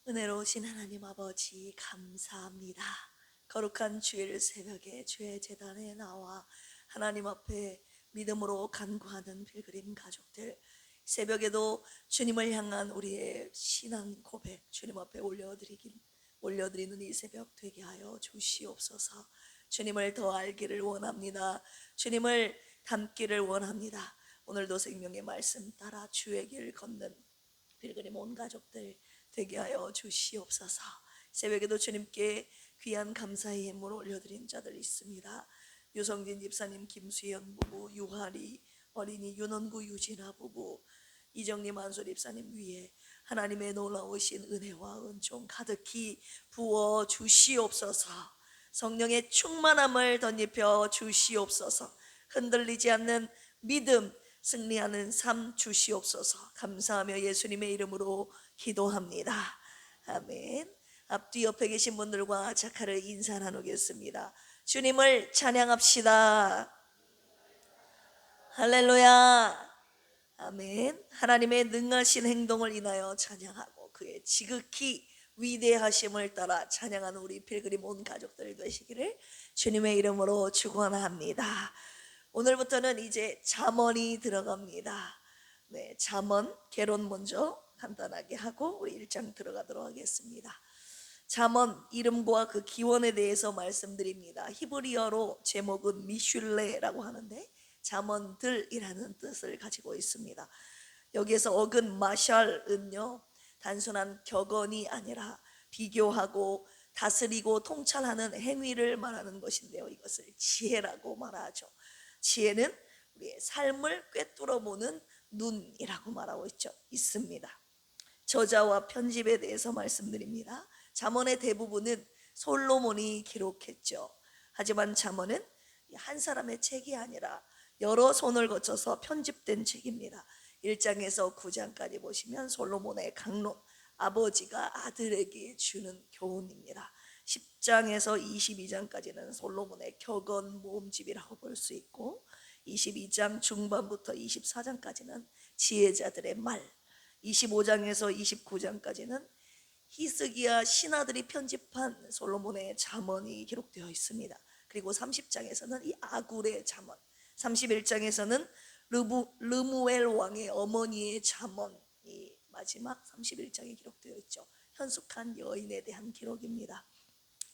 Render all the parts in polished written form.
은혜로우신 하나님 아버지 감사합니다. 거룩한 주일 새벽에 주의 제단에 나와 하나님 앞에 믿음으로 간구하는 필그림 가족들, 새벽에도 주님을 향한 우리의 신앙 고백 주님 앞에 올려드리는 이 새벽 되게 하여 주시옵소서. 주님을 더 알기를 원합니다. 주님을 닮기를 원합니다. 오늘도 생명의 말씀 따라 주의 길 걷는 필그림 온 가족들 되게 하여 주시옵소서. 새벽에도 주님께 귀한 감사의 예물 올려드린 자들 있습니다. 유성진 집사님, 김수연 부부, 유하리 어린이, 윤원구 유진아 부부, 이정림 한솔 집사님 위에 하나님의 놀라우신 은혜와 은총 가득히 부어 주시옵소서. 성령의 충만함을 덧입혀 주시옵소서. 흔들리지 않는 믿음, 승리하는 삶 주시옵소서. 감사하며 예수님의 이름으로 기도합니다. 아멘. 앞뒤 옆에 계신 분들과 자카를 인사 나누겠습니다. 주님을 찬양합시다. 할렐루야. 아멘. 하나님의 능하신 행동을 인하여 찬양하고 그의 지극히 위대하심을 따라 찬양하는 우리 필그림 온 가족들 되시기를 주님의 이름으로 축원합니다. 오늘부터는 이제 잠언이 들어갑니다. 네, 잠언 개론 먼저 간단하게 하고 우리 1장 들어가도록 하겠습니다. 잠언 이름과 그 기원에 대해서 말씀드립니다. 히브리어로 제목은 미슐레라고 하는데 잠언들이라는 뜻을 가지고 있습니다. 여기에서 어근 마샬은요, 단순한 격언이 아니라 비교하고 다스리고 통찰하는 행위를 말하는 것인데요, 이것을 지혜라고 말하죠. 지혜는 우리의 삶을 꿰뚫어 보는 눈이라고 말하고 있습니다. 저자와 편집에 대해서 말씀드립니다. 잠언의 대부분은 솔로몬이 기록했죠. 하지만 잠언은 한 사람의 책이 아니라 여러 손을 거쳐서 편집된 책입니다. 1장에서 9장까지 보시면 솔로몬의 강론, 아버지가 아들에게 주는 교훈입니다. 10장에서 22장까지는 솔로몬의 격언 모음집이라고 볼 수 있고, 22장 중반부터 24장까지는 지혜자들의 말, 25장에서 29장까지는 히스기야 신하들이 편집한 솔로몬의 잠언이 기록되어 있습니다. 그리고 30장에서는 이 아굴의 잠언, 31장에서는 르무엘 왕의 어머니의 잠언이 마지막 31장에 기록되어 있죠. 현숙한 여인에 대한 기록입니다.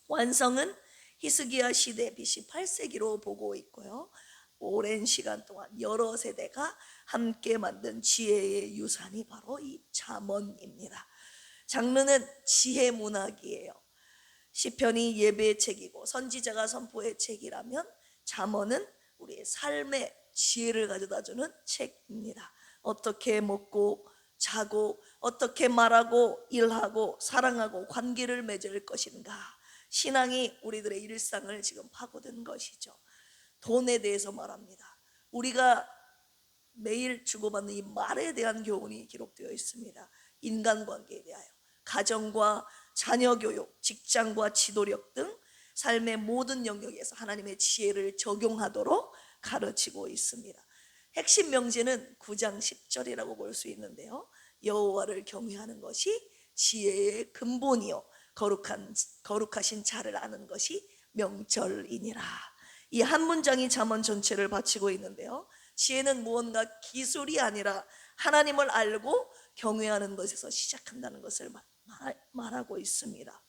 완성은 히스기야 시대 BC 8세기로 보고 있고요. 오랜 시간 동안 여러 세대가 함께 만든 지혜의 유산이 바로 이 잠언입니다. 장르는 지혜 문학이에요. 시편이 예배의 책이고 선지자가 선포의 책이라면 잠언은 우리의 삶의 지혜를 가져다주는 책입니다. 어떻게 먹고 자고 어떻게 말하고 일하고 사랑하고 관계를 맺을 것인가, 신앙이 우리들의 일상을 지금 파고든 것이죠. 돈에 대해서 말합니다. 우리가 매일 주고받는 이 말에 대한 교훈이 기록되어 있습니다. 인간관계에 대하여, 가정과 자녀 교육, 직장과 지도력 등 삶의 모든 영역에서 하나님의 지혜를 적용하도록 가르치고 있습니다. 핵심 명제는 9장 10절이라고 볼 수 있는데요, 여호와를 경외하는 것이 지혜의 근본이요 거룩하신 자를 아는 것이 명철이니라. 이 한 문장이 잠언 전체를 바치고 있는데요, 지혜는 무언가 기술이 아니라 하나님을 알고 경외하는 것에서 시작한다는 것을 말하고 있습니다.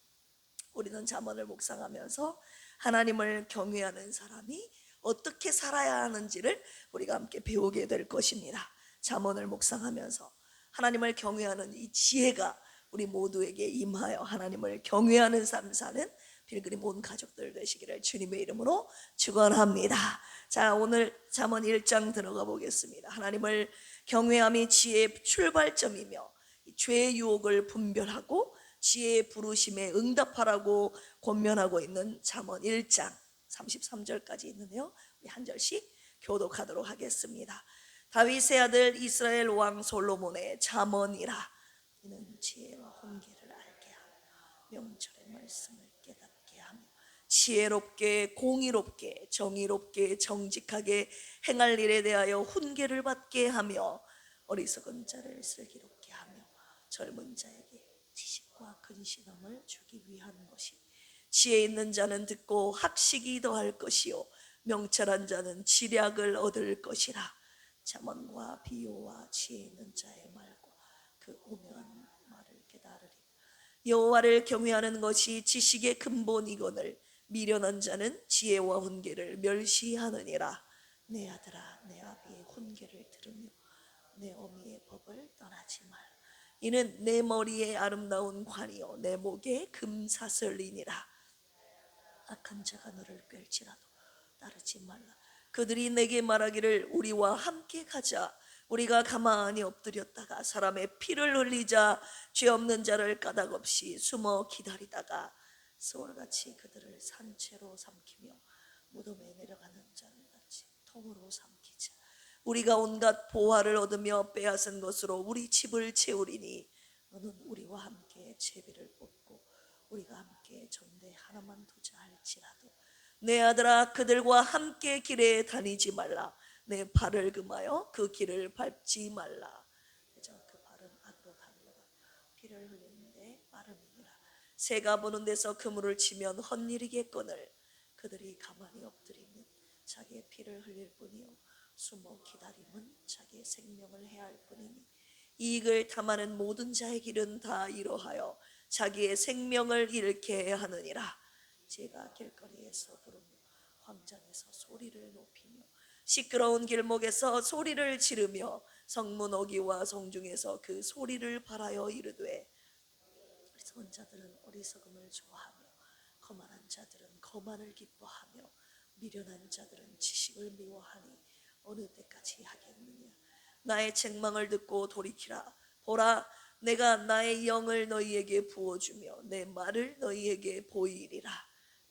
우리는 잠언을 묵상하면서 하나님을 경외하는 사람이 어떻게 살아야 하는지를 우리가 함께 배우게 될 것입니다. 잠언을 묵상하면서 하나님을 경외하는 이 지혜가 우리 모두에게 임하여 하나님을 경외하는 삶 사는 필그림 온 가족들 되시기를 주님의 이름으로 축원합니다. 자, 오늘 잠언 1장 들어가 보겠습니다. 하나님을 경외함이 지혜의 출발점이며 죄의 유혹을 분별하고 지혜의 부르심에 응답하라고 권면하고 있는 잠언 1장 33절까지 있는데요, 우리 한 절씩 교독하도록 하겠습니다. 다윗의 아들 이스라엘 왕 솔로몬의 잠언이라. 이는 지혜와 훈계를 알게 하며 명철의 말씀을 깨닫게 하며 지혜롭게 공의롭게 정의롭게 정직하게 행할 일에 대하여 훈계를 받게 하며 어리석은 자를 슬기롭게 하며 젊은 자에게 지식과 근신함을 주기 위한 것이 지혜 있는 자는 듣고 학식이 더할 것이요 명철한 자는 지략을 얻을 것이라. 잠언과 비유와 지혜 있는 자의 말과 그 오묘한 말을 깨달으리. 여호와를 경외하는 것이 지식의 근본이거늘 미련한 자는 지혜와 훈계를 멸시하느니라. 내 아들아 내 아비의 훈계를 들으며 내 어미의 법을 떠나지 말라. 이는 내 머리에 아름다운 관이요 내 목에 금사슬이니라. 악한 자가 너를 꿰을지라도 따르지 말라. 그들이 내게 말하기를 우리와 함께 가자. 우리가 가만히 엎드렸다가 사람의 피를 흘리자. 죄 없는 자를 까닭없이 숨어 기다리다가 서울같이 그들을 산채로 삼키며 무덤에 내려가는 자를 같이 통으로 삼키자. 우리가 온갖 보화를 얻으며 빼앗은 것으로 우리 집을 채우리니 너는 우리와 함께 제비를 뽑고 우리가 함께 전대 하나만 두자 할지라도 내 아들아 그들과 함께 길에 다니지 말라. 내 발을 금하여 그 길을 밟지 말라. 그저 그 발은 악으로 달려가 피를 흘리는데 빠름이니라. 새가 보는 데서 그물을 치면 헛일이겠거늘 그들이 가만히 엎드리면 자기의 피를 흘릴 뿐이요 숨어 기다림은 자기의 생명을 해할 뿐이니 이익을 탐하는 모든 자의 길은 다 이러하여 자기의 생명을 잃게 하느니라. 제가 길거리에서 부르며 광장에서 소리를 높이며 시끄러운 길목에서 소리를 지르며 성문 어귀와 성중에서 그 소리를 발하여 이르되 어리석은 자들은 어리석음을 좋아하며 거만한 자들은 거만을 기뻐하며 미련한 자들은 지식을 미워하니 어느 때까지 하겠느냐. 나의 책망을 듣고 돌이키라. 보라 내가 나의 영을 너희에게 부어주며 내 말을 너희에게 보이리라.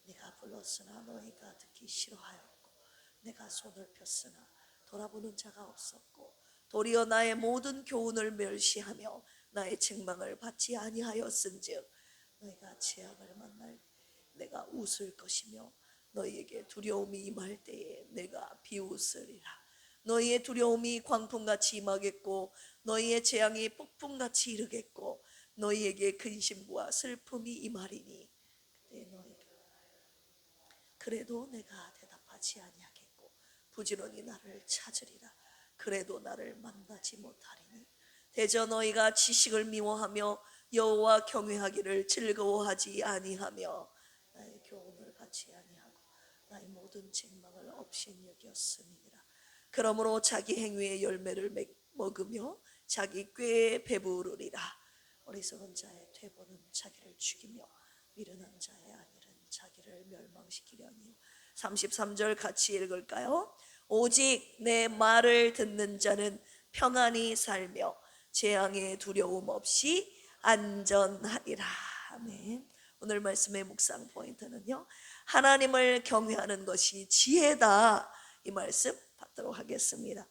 내가 불렀으나 너희가 듣기 싫어하였고 내가 손을 폈으나 돌아보는 자가 없었고 도리어 나의 모든 교훈을 멸시하며 나의 책망을 받지 아니하였은즉 너희가 재앙을 만날 때 내가 웃을 것이며 너희에게 두려움이 임할 때에 내가 비웃으리라. 너희의 두려움이 광풍같이 임하겠고 너희의 재앙이 폭풍같이 이르겠고 너희에게 근심과 슬픔이 임하리니 그때 너희가 그래도 내가 대답하지 아니하겠고 부지런히 나를 찾으리라. 그래도 나를 만나지 못하리니 대저 너희가 지식을 미워하며 여호와 경외하기를 즐거워하지 아니하며 나의 교훈을 받지 아니하고 나의 모든 책망을 없인 여겼음이니라. 그러므로 자기 행위의 열매를 먹으며 자기 꾀에 배부르리라. 어리석은 자의 퇴보는 자기를 죽이며 미련한 자의 안일은 자기를 멸망시키려니요. 33절 같이 읽을까요? 오직 내 말을 듣는 자는 평안히 살며 재앙의 두려움 없이 안전하리라. 아멘. 오늘 말씀의 묵상 포인트는요, 하나님을 경외하는 것이 지혜다. 이 말씀 받도록 하겠습니다.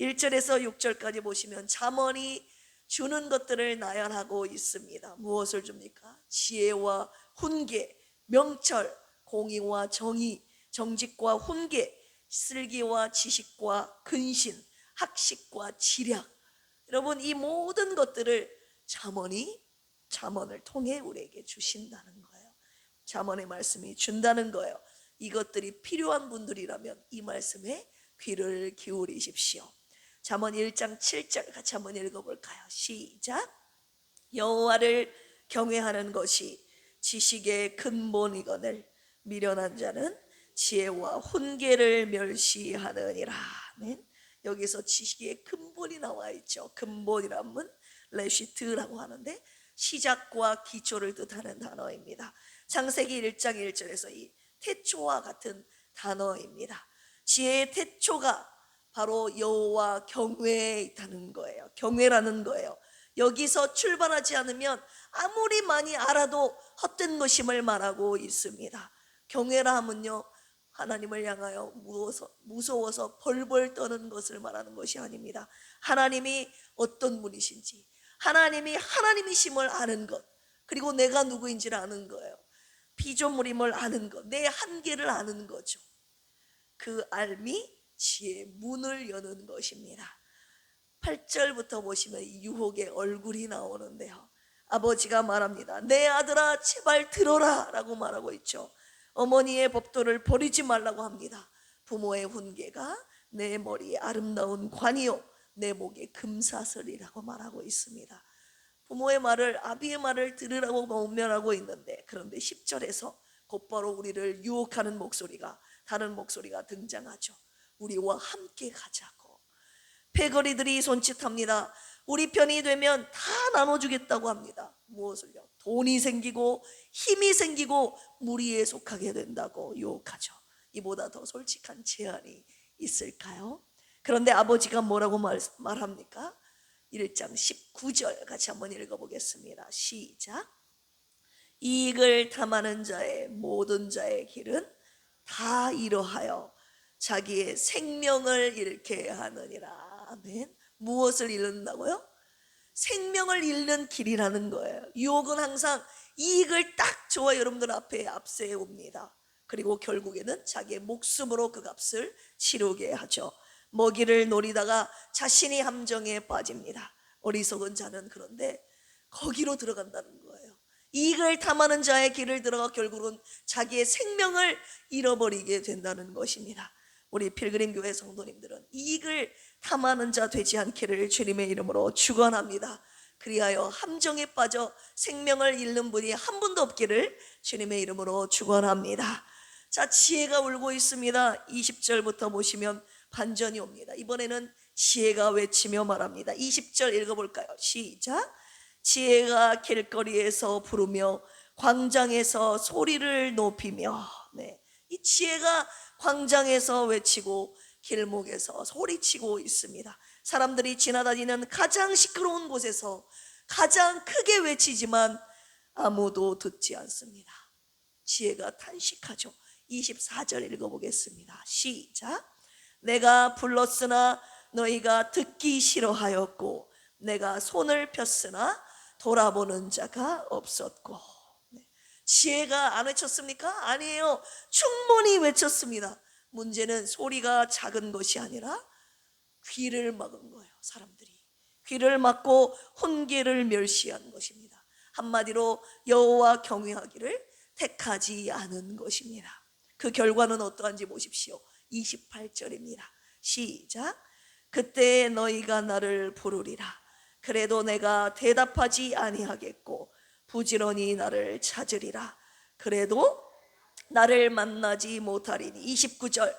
1절에서 6절까지 보시면 잠언이 주는 것들을 나열하고 있습니다. 무엇을 줍니까? 지혜와 훈계, 명철, 공의와 정의, 정직과 훈계, 슬기와 지식과 근신, 학식과 지략. 여러분 이 모든 것들을 잠언을 통해 우리에게 주신다는 거예요. 잠언의 말씀이 준다는 거예요. 이것들이 필요한 분들이라면 이 말씀에 귀를 기울이십시오. 잠언 1장 7절 같이 한번 읽어볼까요? 시작. 여호와를 경외하는 것이 지식의 근본이거늘 미련한 자는 지혜와 훈계를 멸시하느니라. 아멘. 여기서 지식의 근본이 나와 있죠. 근본이라면 레시트라고 하는데 시작과 기초를 뜻하는 단어입니다. 창세기 1장 1절에서 이 태초와 같은 단어입니다. 지혜의 태초가 바로 여호와 경외에 있다는 거예요. 경외라는 거예요. 여기서 출발하지 않으면 아무리 많이 알아도 헛된 것임을 말하고 있습니다. 경외라 하면요, 하나님을 향하여 무서워서 벌벌 떠는 것을 말하는 것이 아닙니다. 하나님이 어떤 분이신지, 하나님이 하나님이심을 아는 것, 그리고 내가 누구인지를 아는 거예요. 피조물임을 아는 것, 내 한계를 아는 거죠. 그 알미 지혜의 문을 여는 것입니다. 8절부터 보시면 유혹의 얼굴이 나오는데요, 아버지가 말합니다. 내 아들아 제발 들어라 라고 말하고 있죠. 어머니의 법도를 버리지 말라고 합니다. 부모의 훈계가 내 머리에 아름다운 관이요 내 목에 금사슬이라고 말하고 있습니다. 부모의 말을, 아비의 말을 들으라고 권면하고 있는데, 그런데 10절에서 곧바로 우리를 유혹하는 목소리가, 다른 목소리가 등장하죠. 우리와 함께 가자고. 패거리들이 손짓합니다. 우리 편이 되면 다 나눠주겠다고 합니다. 무엇을요? 돈이 생기고 힘이 생기고 무리에 속하게 된다고 유혹하죠. 이보다 더 솔직한 제안이 있을까요? 그런데 아버지가 뭐라고 말합니까? 1장 19절 같이 한번 읽어보겠습니다. 시작. 이익을 탐하는 자의 모든 자의 길은 다 이러하여 자기의 생명을 잃게 하느니라. 아멘. 무엇을 잃는다고요? 생명을 잃는 길이라는 거예요. 유혹은 항상 이익을 딱 저와 여러분들 앞에 앞세워 옵니다. 그리고 결국에는 자기의 목숨으로 그 값을 치르게 하죠. 먹이를 노리다가 자신이 함정에 빠집니다. 어리석은 자는 그런데 거기로 들어간다는 거예요. 이익을 탐하는 자의 길을 들어가 결국은 자기의 생명을 잃어버리게 된다는 것입니다. 우리 필그림 교회 성도님들은 이익을 탐하는 자 되지 않기를 주님의 이름으로 축원합니다. 그리하여 함정에 빠져 생명을 잃는 분이 한 분도 없기를 주님의 이름으로 축원합니다. 자, 지혜가 울고 있습니다. 20절부터 보시면 반전이 옵니다. 이번에는 지혜가 외치며 말합니다. 20절 읽어볼까요? 시작. 지혜가 길거리에서 부르며 광장에서 소리를 높이며. 네, 이 지혜가 광장에서 외치고 길목에서 소리치고 있습니다. 사람들이 지나다니는 가장 시끄러운 곳에서 가장 크게 외치지만 아무도 듣지 않습니다. 지혜가 탄식하죠. 24절 읽어보겠습니다. 시작. 내가 불렀으나 너희가 듣기 싫어하였고 내가 손을 폈으나 돌아보는 자가 없었고. 지혜가 안 외쳤습니까? 아니에요. 충분히 외쳤습니다. 문제는 소리가 작은 것이 아니라 귀를 막은 거예요. 사람들이 귀를 막고 훈계를 멸시한 것입니다. 한마디로 여호와 경외하기를 택하지 않은 것입니다. 그 결과는 어떠한지 보십시오. 28절입니다. 시작. 그때 너희가 나를 부르리라. 그래도 내가 대답하지 아니하겠고 부지런히 나를 찾으리라. 그래도 나를 만나지 못하리니. 29절.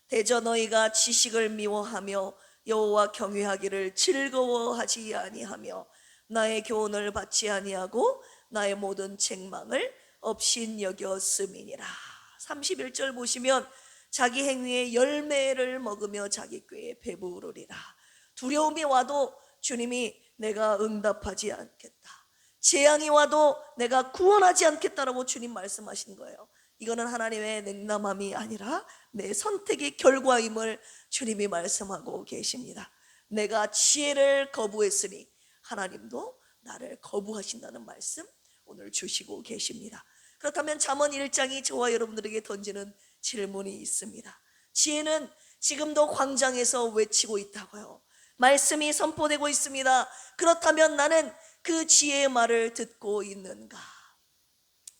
대저 너희가 지식을 미워하며 여호와 경외하기를 즐거워하지 아니하며 나의 교훈을 받지 아니하고 나의 모든 책망을 업신여겼음이니라. 31절 보시면 자기 행위의 열매를 먹으며 자기 꾀에 배부르리라. 두려움이 와도 주님이 내가 응답하지 않겠다, 재앙이 와도 내가 구원하지 않겠다라고 주님 말씀하신 거예요. 이거는 하나님의 냉담함이 아니라 내 선택의 결과임을 주님이 말씀하고 계십니다. 내가 지혜를 거부했으니 하나님도 나를 거부하신다는 말씀 오늘 주시고 계십니다. 그렇다면 잠언 1장이 저와 여러분들에게 던지는 질문이 있습니다. 지혜는 지금도 광장에서 외치고 있다고요. 말씀이 선포되고 있습니다. 그렇다면 나는 그 지혜의 말을 듣고 있는가?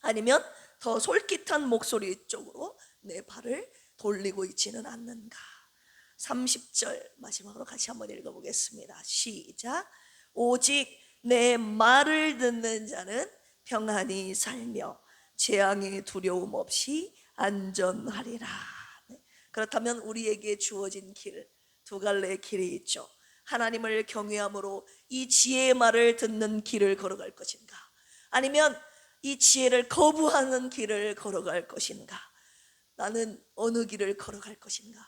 아니면 더 솔깃한 목소리 쪽으로 내 발을 돌리고 있지는 않는가? 30절 마지막으로 같이 한번 읽어보겠습니다. 시작. 오직 내 말을 듣는 자는 평안히 살며 재앙의 두려움 없이 안전하리라. 그렇다면 우리에게 주어진 길, 두 갈래의 길이 있죠. 하나님을 경외함으로 이 지혜의 말을 듣는 길을 걸어갈 것인가? 아니면 이 지혜를 거부하는 길을 걸어갈 것인가? 나는 어느 길을 걸어갈 것인가?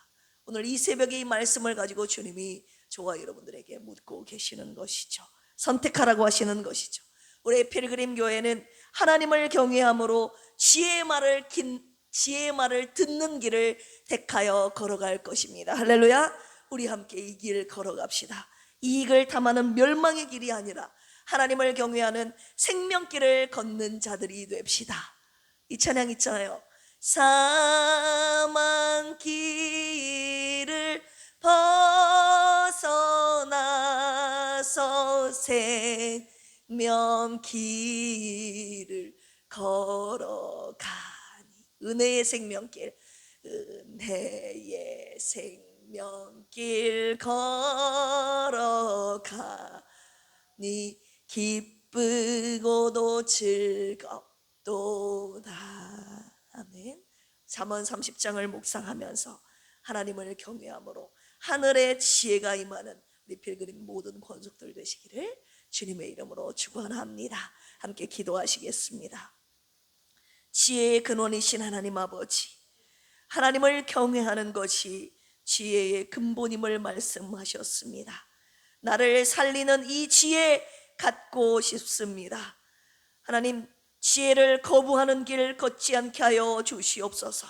오늘 이 새벽에 이 말씀을 가지고 주님이 저와 여러분들에게 묻고 계시는 것이죠. 선택하라고 하시는 것이죠. 우리 필그림 교회는 하나님을 경외함으로 지혜의 말을 듣는 길을 택하여 걸어갈 것입니다. 할렐루야. 우리 함께 이 길 걸어갑시다. 이익을 탐하는 멸망의 길이 아니라 하나님을 경외하는 생명길을 걷는 자들이 됩시다. 이 찬양 있잖아요. 사망길을 벗어나서 생명의 생명길을 걸어가니 은혜의 생명길 은혜의 생명길 걸어가니 기쁘고도 즐겁도다. 아멘. 잠언 30장을 묵상하면서 하나님을 경외함으로 하늘의 지혜가 임하는 우리 필그림 모든 권속들 되시기를 주님의 이름으로 축원합니다. 함께 기도하시겠습니다. 지혜의 근원이신 하나님 아버지, 하나님을 경외하는 것이 지혜의 근본임을 말씀하셨습니다. 나를 살리는 이 지혜 갖고 싶습니다. 하나님, 지혜를 거부하는 길 걷지 않게 하여 주시옵소서.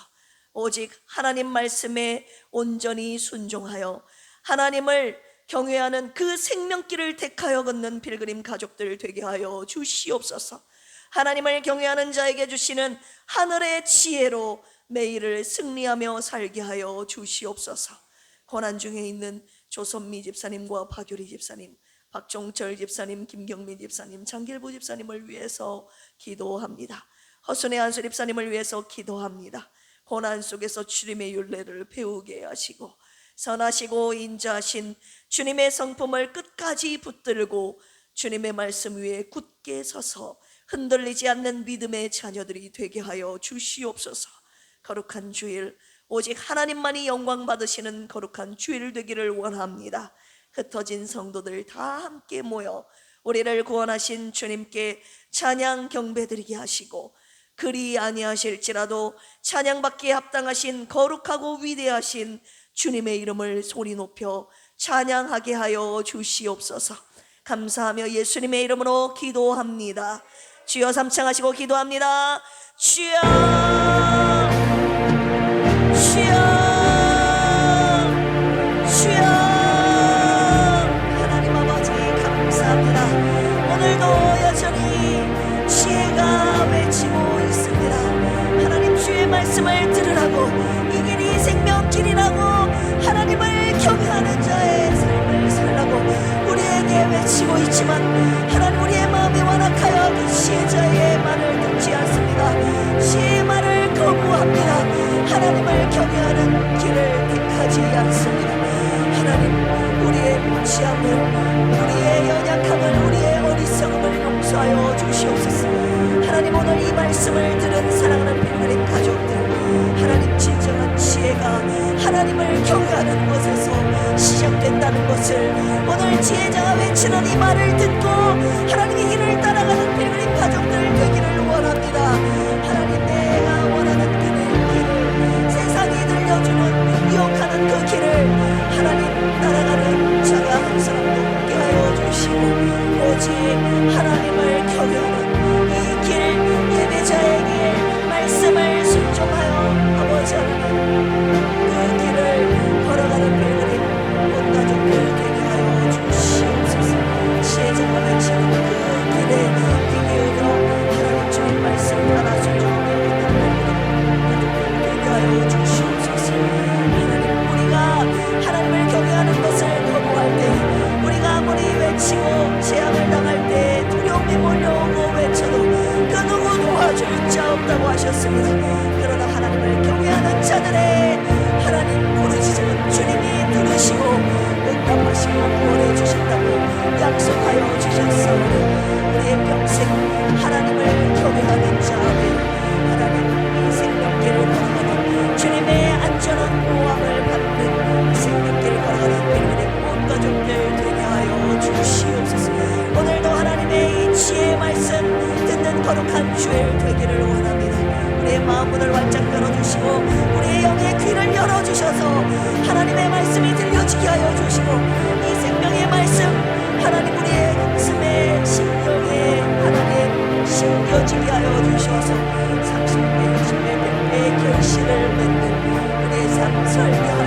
오직 하나님 말씀에 온전히 순종하여 하나님을 경외하는 그 생명길을 택하여 걷는 필그림 가족들 되게 하여 주시옵소서. 하나님을 경외하는 자에게 주시는 하늘의 지혜로 매일을 승리하며 살게 하여 주시옵소서. 고난 중에 있는 조선미 집사님과 박유리 집사님, 박종철 집사님, 김경민 집사님, 장길부 집사님을 위해서 기도합니다. 허순의 한수 집사님을 위해서 기도합니다. 고난 속에서 주님의 율례를 배우게 하시고 선하시고 인자하신 주님의 성품을 끝까지 붙들고 주님의 말씀 위에 굳게 서서 흔들리지 않는 믿음의 자녀들이 되게 하여 주시옵소서. 거룩한 주일, 오직 하나님만이 영광 받으시는 거룩한 주일 되기를 원합니다. 흩어진 성도들 다 함께 모여 우리를 구원하신 주님께 찬양 경배드리게 하시고, 그리 아니하실지라도 찬양받기에 합당하신 거룩하고 위대하신 주님의 이름을 소리 높여 찬양하게 하여 주시옵소서. 감사하며 예수님의 이름으로 기도합니다. 주여 삼창하시고 기도합니다. 주여, 주여, 주여. 하나님 아버지 감사합니다. 오늘도 여전히 지혜가 외치고 있습니다. 하나님, 주의 말씀을 들으라고, 이 길이 생명길이라고, 하나님을 경외하는 자의 삶을 살라고 우리에게 외치고 있지만, 하나님, 우리의 마음이 완악하여 그 지혜자의 말을 듣지 않습니다. 지혜의 말을 거부합니다. 하나님을 경외하는 길을 택하지 않습니다. 하나님, 우리의 무지함을, 우리의 연약함을, 우리의 어리석음을 용서하여 주시옵소서. 하나님, 오늘 이 말씀을 들은 사랑하는 필그림 가족들, 하나님, 진정한 지혜가 하나님을 경외하는 것에서 시작된다는 것을 오늘 지혜자가 외치는 이 말을 듣고 하나님의 길을 따라가는 필그림 가족들 되기를 원합니다. 하나님, 내가 원하는 길을 세상이 들려주는 유혹하는 그 길을 하나님 따라가는 자가 한 사람도 없게 하여 주시고, 오직 하나님을 경외하는 이 길, 예배자의 길, 말씀을 순종하여 아버지 하나님 그 길을 걸어가는 필그림 온 가족들 되게 하여 주시옵소서. 지혜자가 외치는 그 길에 귀 기울여 하나님 주님 말씀 따라 순종하며 걷는 필그림 가족들 되게 하여 주시옵소서. 하나님, 우리가 하나님을 경외하는 것을 거부할 때, 우리가 아무리 외치고 재앙을 당할 때 두려움이 몰려오고 외쳐도 그 누구 도와줄 자 없다고 하셨습니다. 그러나 하나님을 경외하는 자들의 하나님 부르짖음은 주님이 들으시고 응답하시고 구원해 주신다고 약속하여 주셨사오니, 우리의 평생 하나님을 경외하는 자들, 하나님 이 생명길을 걸어가는 주님의 안전한 보호함을 받는 이 생명길을 걸어가는 필그림 온 가족들 되게 하여 주시옵소서. 오늘도 하나님의 이 지혜의 말씀 듣는 거룩한 주일 되기를 원합니다. 우리의 마음 문을 활짝 열어주시고 우리의 영의 귀를 열어주셔서 하나님의 말씀이 들려지게 하여 주시고, 이 생명의 말씀 하나님 우리의 가슴에 심령에 하나님 심겨지게 하여 주셔서 30배, 60배, 100배의 결실을 맺는 우리의 삶 설계하여